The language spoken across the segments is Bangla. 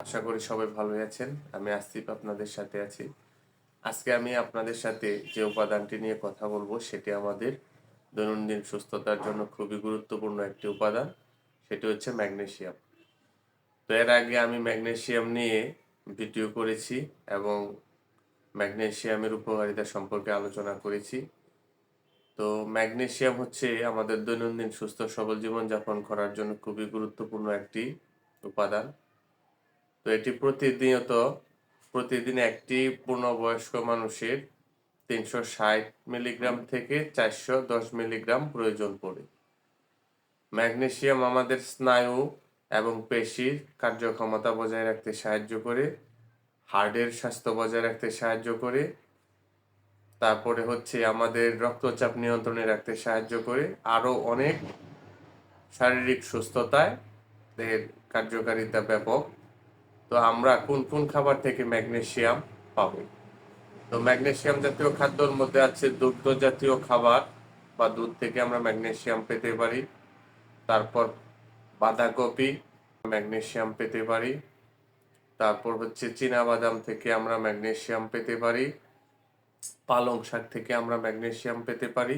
আশা করি সবাই ভালোই আছেন। আমি আসিফ আপনাদের সাথে আছি। আজকে আমি আপনাদের সাথে যে উপাদানটি নিয়ে কথা বলবো সেটি আমাদের দৈনন্দিন সুস্থতার জন্য খুবই গুরুত্বপূর্ণ একটি উপাদান। সেটি হচ্ছে ম্যাগনেসিয়াম। তো এর আগে আমি ম্যাগনেসিয়াম নিয়ে ভিডিও করেছি এবং ম্যাগনেসিয়ামের উপকারিতা সম্পর্কে আলোচনা করেছি। তো ম্যাগনেসিয়াম হচ্ছে আমাদের দৈনন্দিন সুস্থ সবল জীবনযাপন করার জন্য খুবই গুরুত্বপূর্ণ একটি উপাদান। তো এটি প্রতিদিন একটি পূর্ণবয়স্ক মানুষের 360 মিলিগ্রাম থেকে 410 মিলিগ্রাম প্রয়োজন পড়ে। ম্যাগনেসিয়াম আমাদের স্নায়ু এবং পেশির কার্যক্ষমতা বজায় রাখতে সাহায্য করে, হার্টের স্বাস্থ্য বজায় রাখতে সাহায্য করে, তারপরে হচ্ছে আমাদের রক্তচাপ নিয়ন্ত্রণে রাখতে সাহায্য করে, আরও অনেক শারীরিক সুস্থতায় এর কার্যকারিতা ব্যাপক। তো আমরা কোন কোন খাবার থেকে ম্যাগনেসিয়াম পাবো? তো ম্যাগনেসিয়াম জাতীয় খাদ্যর মধ্যে আছে দুগ্ধ জাতীয় খাবার বা দুধ থেকে আমরা ম্যাগনেসিয়াম পেতে পারি। তারপর বাঁধাকপি ম্যাগনেসিয়াম পেতে পারি। তারপর হচ্ছে চীনাবাদাম থেকে আমরা ম্যাগনেসিয়াম পেতে পারি। পালং শাক থেকে আমরা ম্যাগনেসিয়াম পেতে পারি।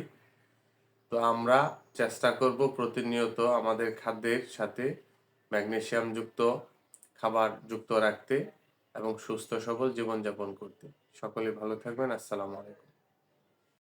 তো আমরা চেষ্টা করব প্রতিনিয়ত আমাদের খাদ্যের সাথে ম্যাগনেসিয়াম যুক্ত খাবার যুক্ত রাখতে এবং সুস্থ সবল জীবনযাপন করতে। সকলে ভালো থাকবেন। আসসালামু আলাইকুম।